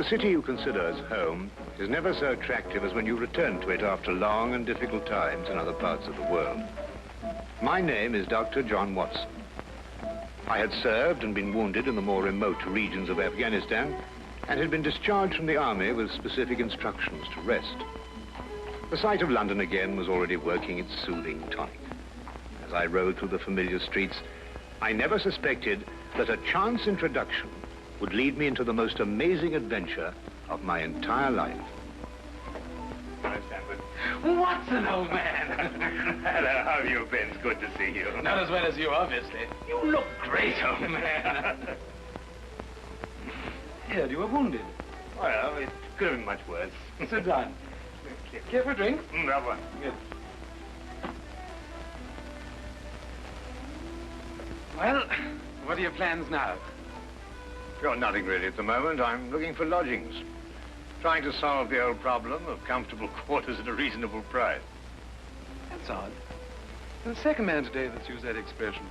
city you consider as home is never so attractive as when you return to it after long and difficult times in other parts of the world. My name is Dr. John Watson. I had served and been wounded in the more remote regions of Afghanistan and had been discharged from the army with specific instructions to rest. The sight of London again was already working its soothing tonic. As I rode through the familiar streets, I never suspected that a chance introduction would lead me into the most amazing adventure of my entire life. Hi, Stanford. Watson, old man. Hello, how have you been? It's good to see you. Not as well as you, obviously. You look great, old man. Heard you were wounded. Well, it could have been much worse. Sit down. Care for a drink? That one. Good. Well, what are your plans now? Got nothing really at the moment. I'm looking for lodgings. Trying to solve the old problem of comfortable quarters at a reasonable price. That's odd. There's the second man today that's used that expression.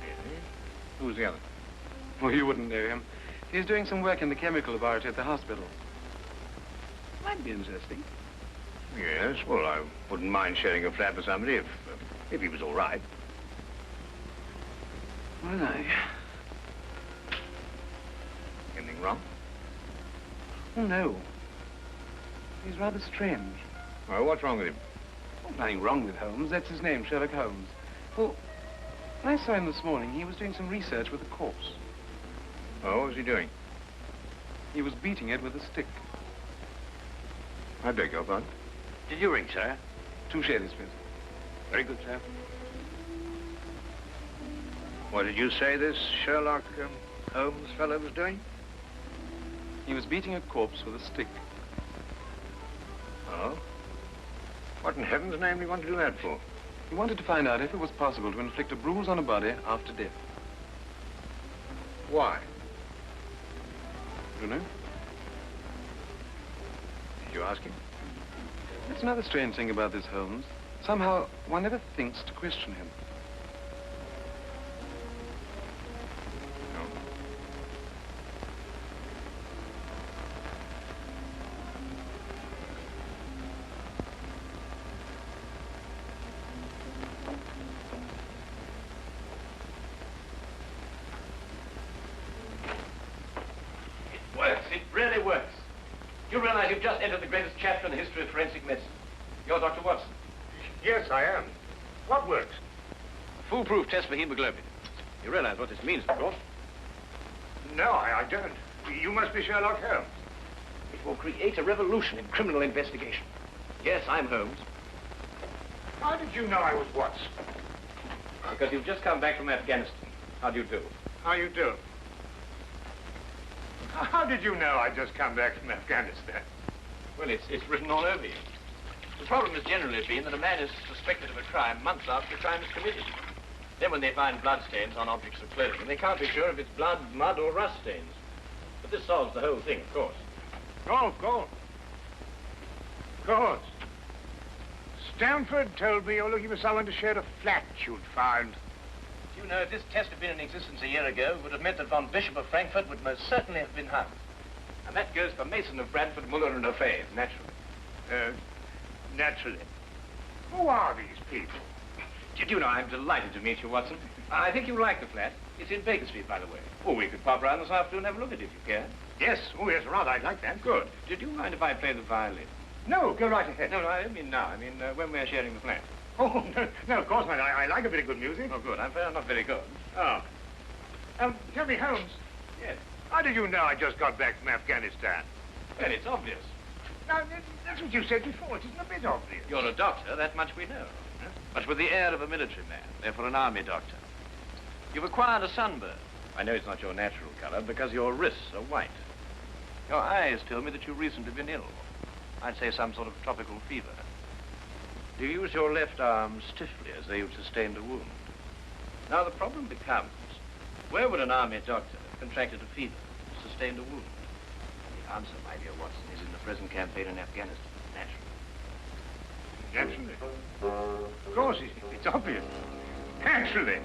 Really? Who's the other? Well, you wouldn't know him. He's doing some work in the chemical laboratory at the hospital. Might be interesting. Yes, well, I wouldn't mind sharing a flat with somebody if he was all right. Well, Anything wrong? Oh, no. He's rather strange. Well, what's wrong with him? Oh, nothing wrong with Holmes. That's his name, Sherlock Holmes. Well, when I saw him this morning, he was doing some research with a corpse. Oh, what was he doing? He was beating it with a stick. I beg your pardon? Did you ring, sir? 2 shillings, please. Very good, sir. What did you say this Sherlock Holmes fellow was doing? He was beating a corpse with a stick. Oh? What in heaven's name do you want to do that for? He wanted to find out if it was possible to inflict a bruise on a body after death. Why? I don't know. Did you ask him? That's another strange thing about this Holmes. Somehow, one never thinks to question him. No. It works. It really works. You realize you've just entered the greatest chapter in the history of forensic medicine. You're Dr. Watson. Yes, I am. What works? A foolproof test for hemoglobin. You realize what this means, of course. No, I don't. You must be Sherlock Holmes. It will create a revolution in criminal investigation. Yes, I'm Holmes. How did you know I was Watson? Because you've just come back from Afghanistan. How do you do? How you do? How did you know I'd just come back from Afghanistan? Well, it's written all over you. The problem has generally been that a man is suspected of a crime months after the crime is committed. Then when they find bloodstains on objects of clothing, they can't be sure if it's blood, mud, or rust stains. But this solves the whole thing, of course. Oh, of course. Of course. Stanford told me you're looking for someone to share a flat you'd found. You know, if this test had been in existence a year ago, it would have meant that von Bishop of Frankfurt would most certainly have been hung. And that goes for Mason of Bradford, Muller, and O'Fay, naturally. Naturally. Who are these people? Did you know, I'm delighted to meet you, Watson. I think you'll like the flat. It's in Baker Street, by the way. Oh, we could pop round this afternoon and have a look at it if you care. Yes. Oh, yes, rather. I'd like that. Good. Did you mind if I play the violin? No, go right ahead. No, I don't mean now. I mean when we're sharing the flat. Oh, no, of course not. I like a bit of good music. Oh, good. I'm not very good. Oh. Tell me, Holmes. Yes. How did you know I just got back from Afghanistan? Well, it's obvious. Now, that's what you said before. It isn't a bit obvious. You're a doctor, that much we know. Huh? But with the air of a military man, therefore an army doctor. You've acquired a sunburn. I know it's not your natural color because your wrists are white. Your eyes tell me that you've recently been ill. I'd say some sort of tropical fever. You use your left arm stiffly as though you'd sustained a wound. Now the problem becomes, where would an army doctor have contracted a fever, sustained a wound? The answer, my dear Watson, is in the present campaign in Afghanistan, naturally. Naturally. Of course, it's obvious. Naturally.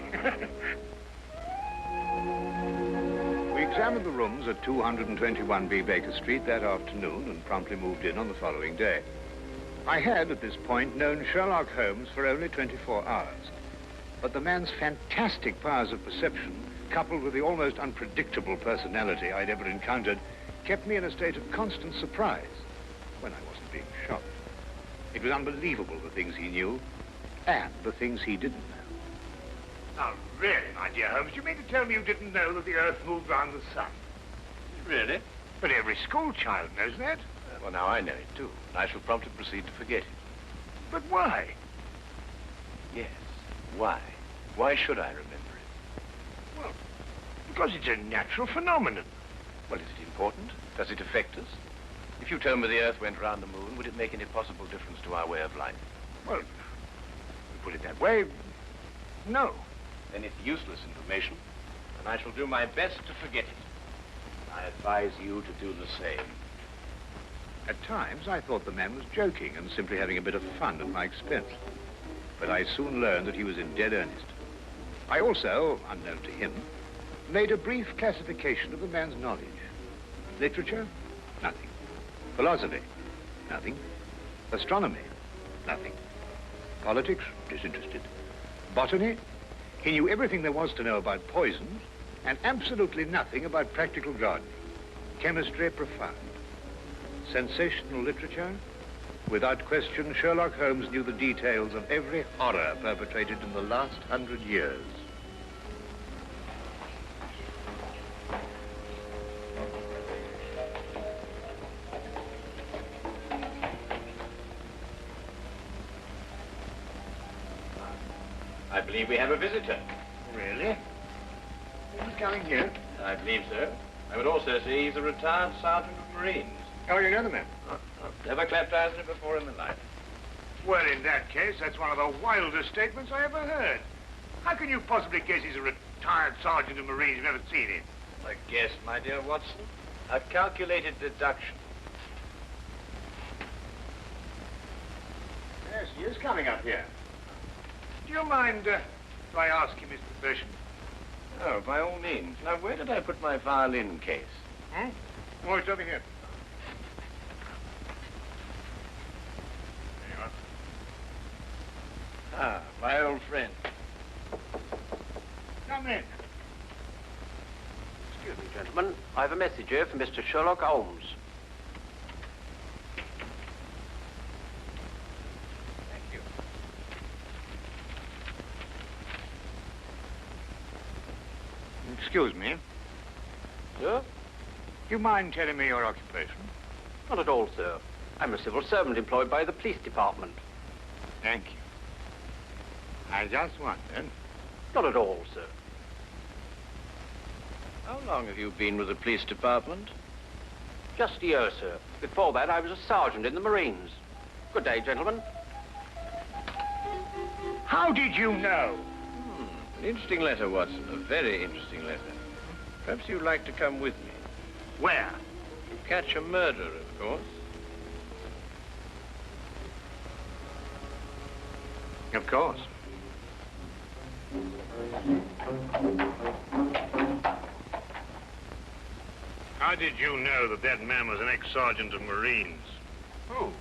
We examined the rooms at 221B Baker Street that afternoon and promptly moved in on the following day. I had, at this point, known Sherlock Holmes for only 24 hours. But the man's fantastic powers of perception, coupled with the almost unpredictable personality I'd ever encountered, kept me in a state of constant surprise when I wasn't being shocked. It was unbelievable, the things he knew and the things he didn't know. Now, really, my dear Holmes, you mean to tell me you didn't know that the Earth moved round the sun? Really? But every school child knows that. Well, now I know it, too. And I shall promptly proceed to forget it. But why? Yes. Why? Why should I remember it? Well, because it's a natural phenomenon. Well, is it important? Does it affect us? If you told me the Earth went round the moon, would it make any possible difference to our way of life? Well, if you put it that way, no. Then it's useless information, and I shall do my best to forget it. I advise you to do the same. At times, I thought the man was joking and simply having a bit of fun at my expense. But I soon learned that he was in dead earnest. I also, unknown to him, made a brief classification of the man's knowledge. Literature? Nothing. Philosophy? Nothing. Astronomy? Nothing. Politics? Disinterested. Botany? He knew everything there was to know about poisons and absolutely nothing about practical gardening. Chemistry? Profound. Sensational literature? Without question, Sherlock Holmes knew the details of every horror perpetrated in the last 100 years. I believe we have a visitor. Really? Who's coming here? I believe so. I would also say he's a retired sergeant of Marines. Oh, you know the man? I've never clapped eyes on him before in my life. Well, in that case, that's one of the wildest statements I ever heard. How can you possibly guess he's a retired sergeant of Marines? You've never seen him. A guess, my dear Watson. A calculated deduction. Yes, he is coming up here. Do you mind if I ask you his profession? Oh, by all means. Now, where did I put my violin case? Hmm? Oh, it's over here. There you are. Ah, my old friend. Come in. Excuse me, gentlemen. I have a message here from Mr. Sherlock Holmes. Thank you. Excuse me. Sir? Do you mind telling me your occupation? Not at all, sir. I'm a civil servant employed by the police department. Thank you. I just wondered. Not at all, sir. How long have you been with the police department? Just a year, sir. Before that, I was a sergeant in the Marines. Good day, gentlemen. How did you know? An interesting letter, Watson. A very interesting letter. Perhaps you'd like to come with me. Where? To catch a murderer, of course. Of course. How did you know that that man was an ex-sergeant of Marines? Who?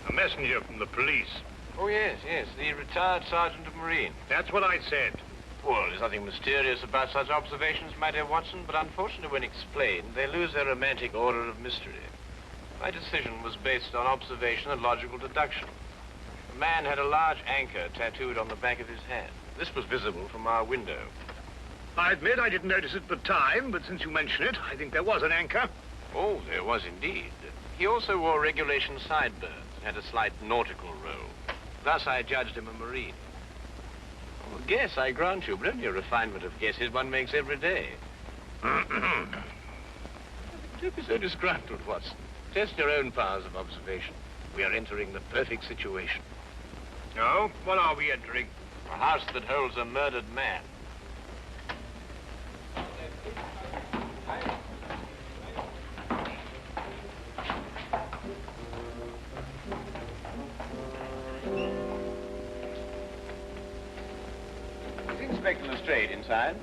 A messenger from the police. Oh, yes, the retired sergeant of Marines. That's what I said. Well, there's nothing mysterious about such observations, my dear Watson, but unfortunately, when explained, they lose their romantic order of mystery. My decision was based on observation and logical deduction. The man had a large anchor tattooed on the back of his hand. This was visible from our window. I admit I didn't notice it at the time, but since you mention it, I think there was an anchor. Oh, there was indeed. He also wore regulation sideburns and had a slight nautical roll. Thus, I judged him a Marine. Oh, guess, I grant you, but only a refinement of guesses one makes every day. Don't be so disgruntled, Watson. Test your own powers of observation. We are entering the perfect situation. No? What are we entering? A house that holds a murdered man. Is Inspector Lestrade inside?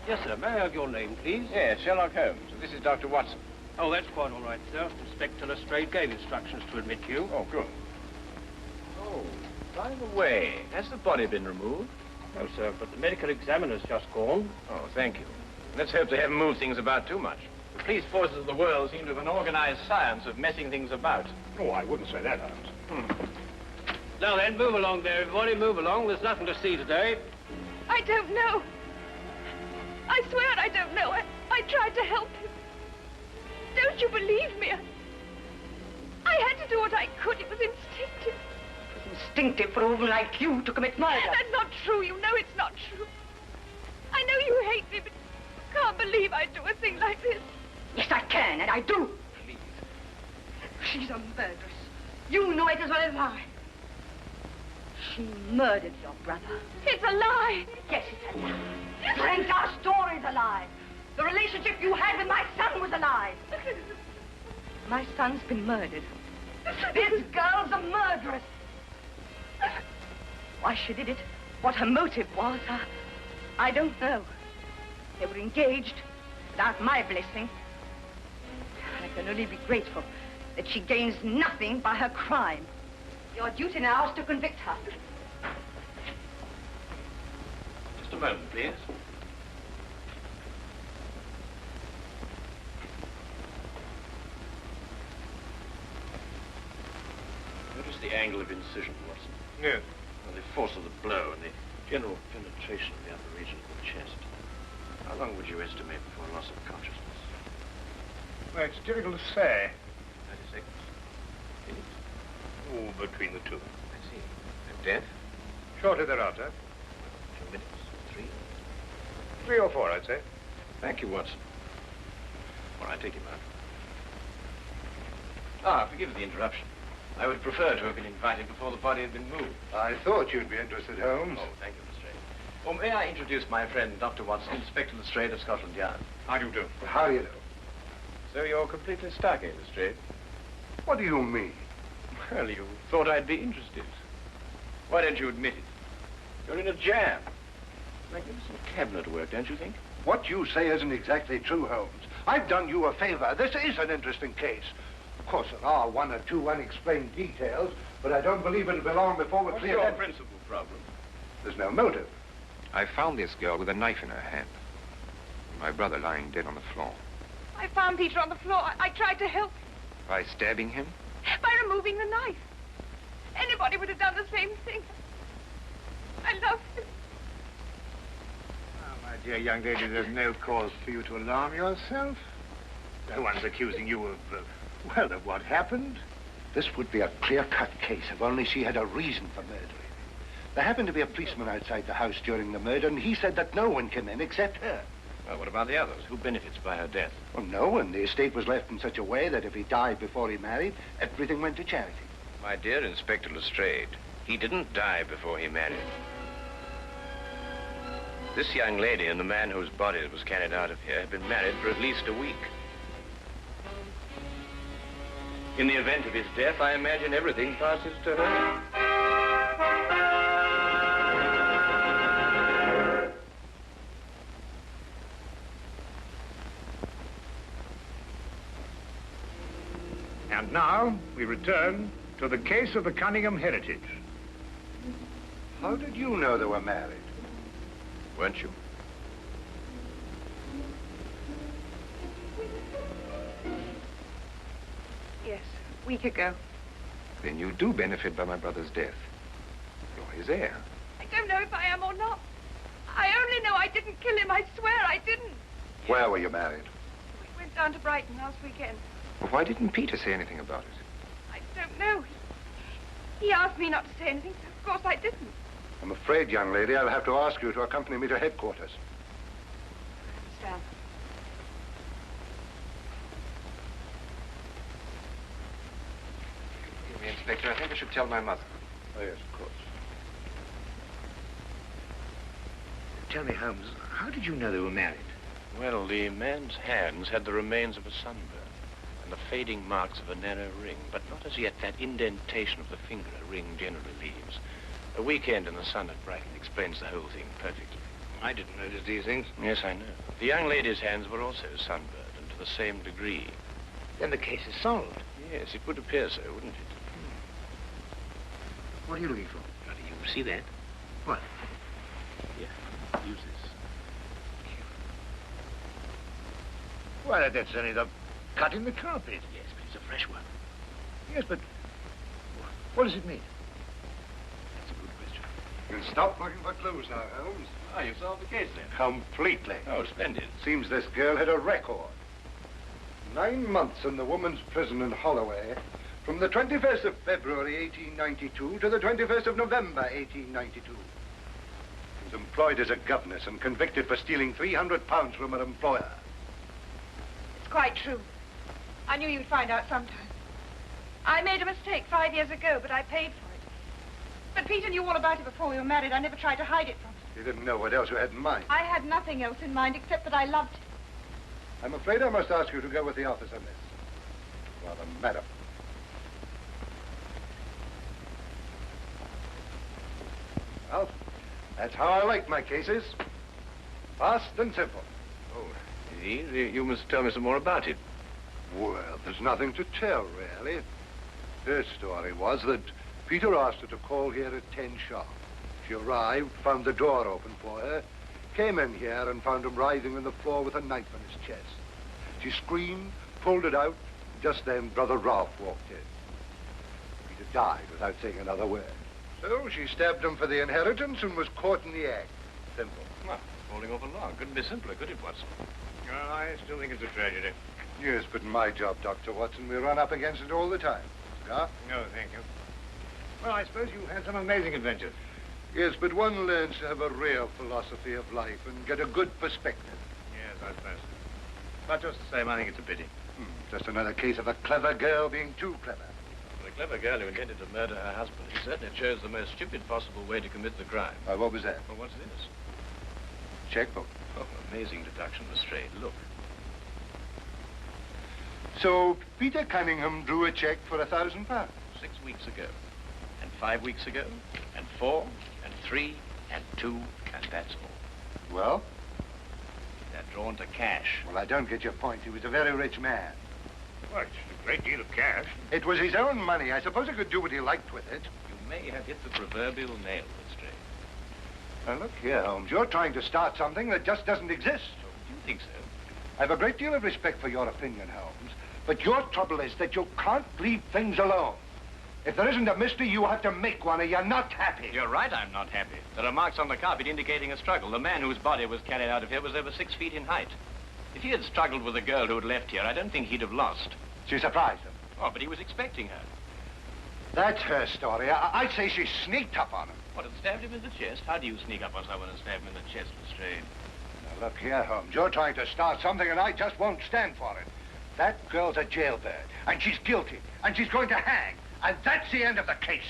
Yes, sir. May I have your name, please? Yes, Sherlock Holmes. This is Dr. Watson. Oh, that's quite all right, sir. Inspector Lestrade gave instructions to admit you. Oh, good. Oh, by the way, has the body been removed? No, sir, but the medical examiner's just gone. Oh, thank you. Let's hope they haven't moved things about too much. The police forces of the world seem to have an organized science of messing things about. Oh, I wouldn't say that, Holmes. Now then, move along there, everybody. Move along. There's nothing to see today. I don't know. I swear I don't know. I tried to help him. Don't you believe me? I had to do what I could. It was instinctive. It was instinctive for a woman like you to commit murder. That's not true. You know it's not true. I know you hate me, but you can't believe I'd do a thing like this. Yes, I can, and I do. Please. She's a murderess. You know it as well as I. She murdered your brother. It's a lie. Yes, it's a lie. Your entire story's a lie. The relationship you had with my son was a lie. My son's been murdered. This girl's a murderess. Why she did it, what her motive was, I don't know. They were engaged without my blessing. I can only be grateful that she gains nothing by her crime. Your duty now is to convict her. Just a moment, please. Notice the angle of incision, Watson. Yes. And the force of the blow and the general penetration of the upper region of the chest. How long would you estimate before loss of consciousness? Well, it's difficult to say. 30 seconds. Minutes? Oh, between the two. I see. And death? Shortly thereafter. 2 minutes. 3? 3 or 4, I'd say. Thank you, Watson. All right, take him out. Ah, forgive the interruption. I would prefer to have been invited before the body had been moved. I thought you'd be interested, Holmes. Oh, thank you, Lestrade. Well, may I introduce my friend, Dr. Watson, Inspector Lestrade of Scotland Yard? How do you do? How do you know? So you're completely stuck, eh, Lestrade? What do you mean? Well, you thought I'd be interested. Why don't you admit it? You're in a jam. Magnificent cabinet work, don't you think? What you say isn't exactly true, Holmes. I've done you a favor. This is an interesting case. Of course, there are 1 or 2 unexplained details, but I don't believe it'll be long before we're What's clear. your principal problem? There's no motive. I found this girl with a knife in her hand. My brother lying dead on the floor. I found Peter on the floor. I tried to help him By stabbing him? by removing the knife. Anybody would have done the same thing. I love him. Oh, my dear young lady, there's no cause for you to alarm yourself. No one's accusing you of, well, of what happened. This would be a clear-cut case if only she had a reason for murdering him. There happened to be a policeman outside the house during the murder, and he said that no one came in except her. Well, what about the others? Who benefits by her death? Well, no one. The estate was left in such a way that if he died before he married, everything went to charity. My dear Inspector Lestrade, he didn't die before he married. This young lady and the man whose body was carried out of here have been married for at least a week. In the event of his death, I imagine everything passes to her. And now we return to the case of the Cunningham heritage. How did you know they were married? Weren't you? Yes, a week ago. Then you do benefit by my brother's death. You're his heir. I don't know if I am or not. I only know I didn't kill him. I swear I didn't. Where were you married? We went down to Brighton last weekend. Well, why didn't Peter say anything about it? I don't know. He asked me not to say anything, so of course I didn't. I'm afraid, young lady, I'll have to ask you to accompany me to headquarters. Sam. Excuse me, Inspector. I think I should tell my mother. Oh, yes, of course. Tell me, Holmes, how did you know they were married? Well, the man's hands had the remains of a sunburn and the fading marks of a narrow ring, but not as yet that indentation of the finger a ring generally leaves. A weekend in the sun at Brighton explains the whole thing perfectly. I didn't notice these things. Yes, I know. The young lady's hands were also sunburned, and to the same degree. Then the case is solved. Yes, it would appear so, wouldn't it? What are you looking for? Do you see that? What? Here, use this. Why, that's only the cut in the carpet. Yes, but it's a fresh one. Yes, but what does it mean? That's a good question. You can stop looking for clues now, Holmes. Ah, you solved the case then. Completely. Oh, splendid. Seems this girl had a record. 9 months in the woman's prison in Holloway, from the 21st of February, 1892, to the 21st of November, 1892. She was employed as a governess and convicted for stealing £300 from her employer. It's quite true. I knew you'd find out sometime. I made a mistake 5 years ago, but I paid for it. But Peter knew all about it before we were married. I never tried to hide it from him. You didn't know what else you had in mind. I had nothing else in mind except that I loved him. I'm afraid I must ask you to go with the office on this. Rather, madam. Well, that's how I like my cases. Fast and simple. Oh, indeed. You must tell me some more about it. Well, there's nothing to tell, really. Her story was that Peter asked her to call here at 10 sharp. She arrived, found the door open for her, came in here and found him writhing on the floor with a knife in his chest. She screamed, pulled it out. Just then, Brother Ralph walked in. Peter died without saying another word. So she stabbed him for the inheritance and was caught in the act. Simple. Well, falling over long. Couldn't be simpler, could it, Watson? Well, I still think it's a tragedy. Yes, but in my job, Dr. Watson, we run up against it all the time. Cigar? No, thank you. Well, I suppose you've had some amazing adventures. Yes, but one learns to have a real philosophy of life and get a good perspective. Yes, I suppose. But just the same, I think it's a pity. Just another case of a clever girl being too clever. The clever girl who intended to murder her husband, he certainly chose the most stupid possible way to commit the crime. What was that? Well, what's this? Checkbook. Oh, amazing deduction, Lestrade. Look. So Peter Cunningham drew a check for £1,000. 6 weeks ago, and 5 weeks ago, and 4, and 3, and 2, and that's all. Well? They're drawn to cash. Well, I don't get your point. He was a very rich man. Well, it's a great deal of cash. It was his own money. I suppose he could do what he liked with it. You may have hit the proverbial nail, Lestrade. Now, look here, Holmes. You're trying to start something that just doesn't exist. So, do you think so? I have a great deal of respect for your opinion, Holmes. But your trouble is that you can't leave things alone. If there isn't a mystery, you have to make one, or you're not happy. You're right, I'm not happy. There are marks on the carpet indicating a struggle. The man whose body was carried out of here was over 6 feet in height. If he had struggled with the girl who had left here, I don't think he'd have lost. She surprised him. Oh, but he was expecting her. That's her story. I'd say she sneaked up on him. What, had stabbed him in the chest? How do you sneak up on someone and stab him in the chest, Lestrade? Now, look here, Holmes. You're trying to start something, and I just won't stand for it. That girl's a jailbird, and she's guilty, and she's going to hang. And that's the end of the case.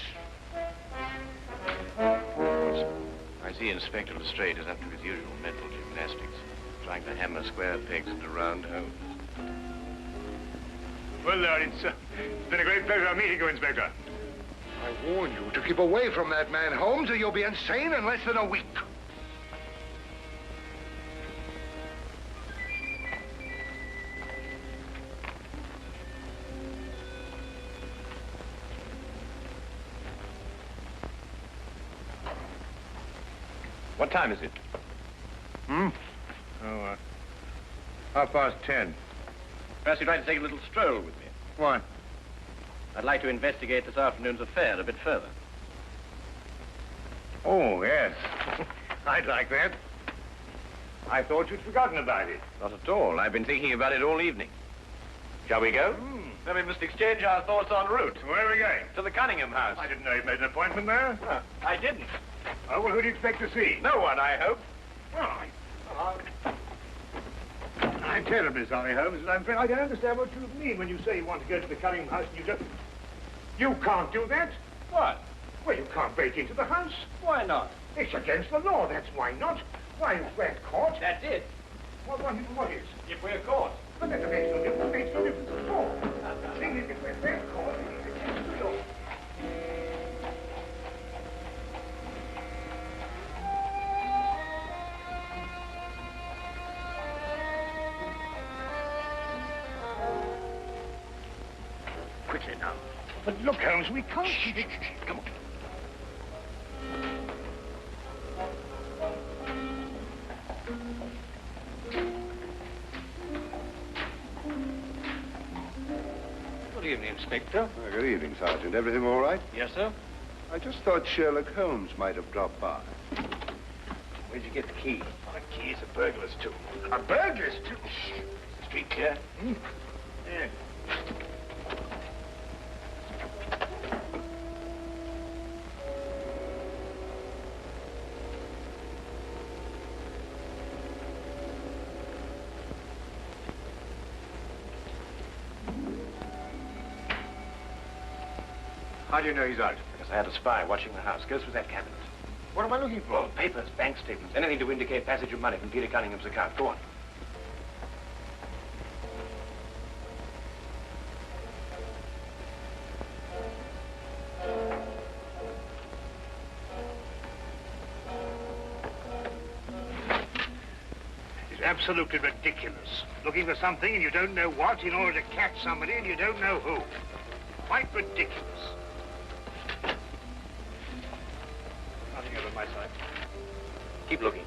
I see Inspector Lestrade is up to his usual mental gymnastics, trying to hammer square pegs into round holes. Well, Lord, it's been a great pleasure meeting you, Inspector. I warn you to keep away from that man, Holmes, or you'll be insane in less than a week. What time is it? Oh, 10:30. Perhaps you'd like to take a little stroll with me. Why? I'd like to investigate this afternoon's affair a bit further. Oh, yes. I'd like that. I thought you'd forgotten about it. Not at all. I've been thinking about it all evening. Shall we go? Then we must exchange our thoughts en route. Where are we going? To the Cunningham house. I didn't know you'd made an appointment there. I didn't. Oh, well, who do you expect to see? No one, I hope. Well, I'm terribly sorry, Holmes, but I'm afraid I don't understand what you mean when you say you want to go to the Cunningham house and you just... You can't do that. What? Well, you can't break into the house. Why not? It's against the law, that's why not. Why, if we're caught... That's it. What is? If we're caught. But that makes no difference. It makes no difference at all. The thing is, if we're caught, it's against the law. quickly now. But look, Holmes, we can't... Shh, come on. Good evening, Inspector. Good evening, Sergeant. Everything all right? Yes, sir. I just thought Sherlock Holmes might have dropped by. Where'd you get the key? The key's a burglar's too. A burglar's too? Shh. Street clear? Yeah. How do you know he's out? Because I had a spy watching the house. Go through that cabinet. What am I looking for? Well, papers, bank statements, anything to indicate passage of money from Peter Cunningham's account. Go on. It's absolutely ridiculous. Looking for something and you don't know what in order to catch somebody and you don't know who. Quite ridiculous. Nothing over my side. Keep looking.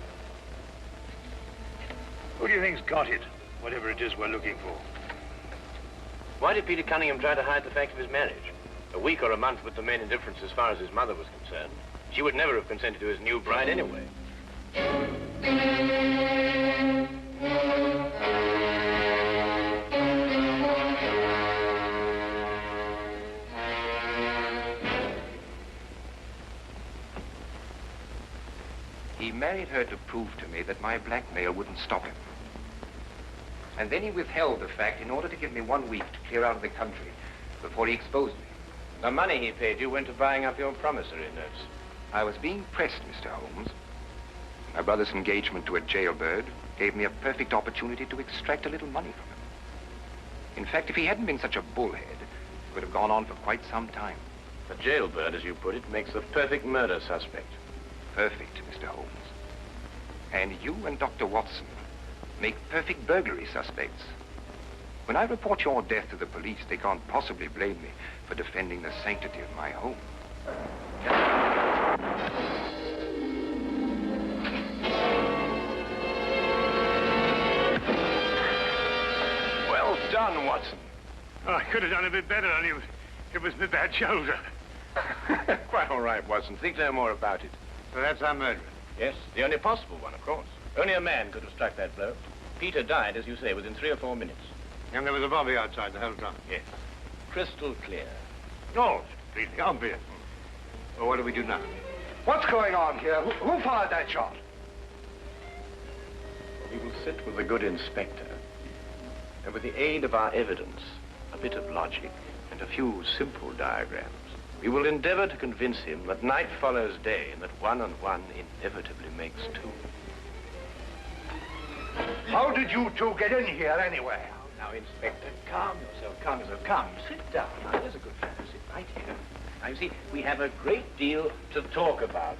Who do you think's got it? Whatever it is we're looking for. Why did Peter Cunningham try to hide the fact of his marriage? A week or a month would remain indifference as far as his mother was concerned. She would never have consented to his new bride anyway. He married her to prove to me that my blackmail wouldn't stop him. And then he withheld the fact in order to give me 1 week to clear out of the country before he exposed me. The money he paid you went to buying up your promissory notes. I was being pressed, Mr. Holmes. My brother's engagement to a jailbird gave me a perfect opportunity to extract a little money from him. In fact, if he hadn't been such a bullhead, it would have gone on for quite some time. The jailbird, as you put it, makes the perfect murder suspect. Perfect, Mr. Holmes. And you and Dr. Watson make perfect burglary suspects. When I report your death to the police, they can't possibly blame me for defending the sanctity of my home. Well done, Watson. Oh, I could have done a bit better, only it was my bad shoulder. Quite all right, Watson. Think no more about it. So that's our murderer. Yes, the only possible one, of course. Only a man could have struck that blow. Peter died, as you say, within 3 or 4 minutes. And there was a bobby outside the whole time. Yes. Crystal clear. No, it's completely obvious. Well, what do we do now? What's going on here? Who fired that shot? We will sit with the good inspector, and with the aid of our evidence, a bit of logic, and a few simple diagrams, we will endeavor to convince him that night follows day and that 1 and 1 inevitably makes 2. How did you two get in here anyway? Now, Inspector, calm yourself, calm yourself. Come, sit down. Now, there's a good fellow. Sit right here. Now, you see, we have a great deal to talk about.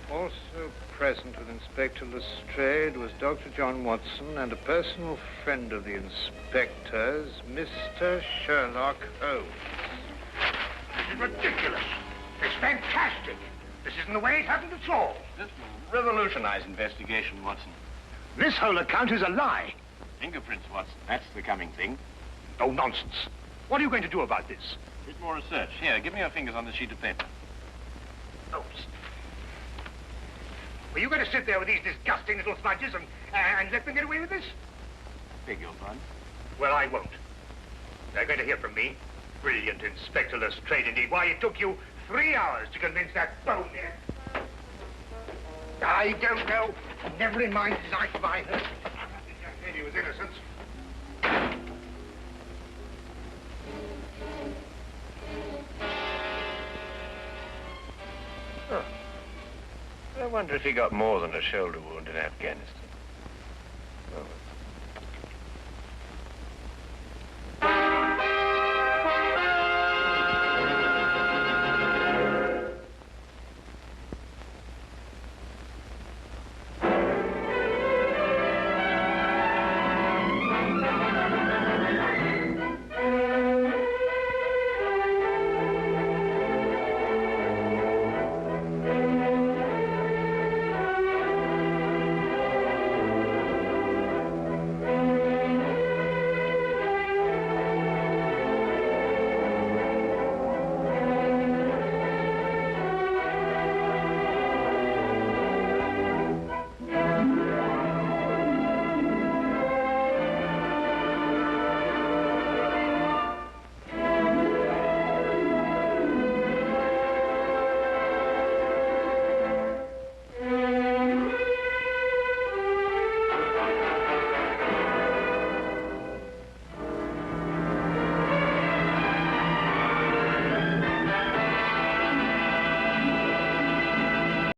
Also present with Inspector Lestrade was Dr. John Watson and a personal friend of the inspector's, Mr. Sherlock Holmes. This is ridiculous. It's fantastic. This isn't the way it happened at all. This will revolutionize investigation, Watson. This whole account is a lie. Fingerprints, Watson. That's the coming thing. Oh, nonsense. What are you going to do about this? A bit more research. Here, give me your fingers on this sheet of paper. Oh, were you going to sit there with these disgusting little smudges and let them get away with this? Beg your pardon? Well, I won't. They're going to hear from me. Brilliant Inspector Lestrade, indeed. Why, it took you 3 hours to convince that bonehead. I don't know. Never in my life have I heard. I said he was innocent. Oh. I wonder if he got more than a shoulder wound in Afghanistan. Oh.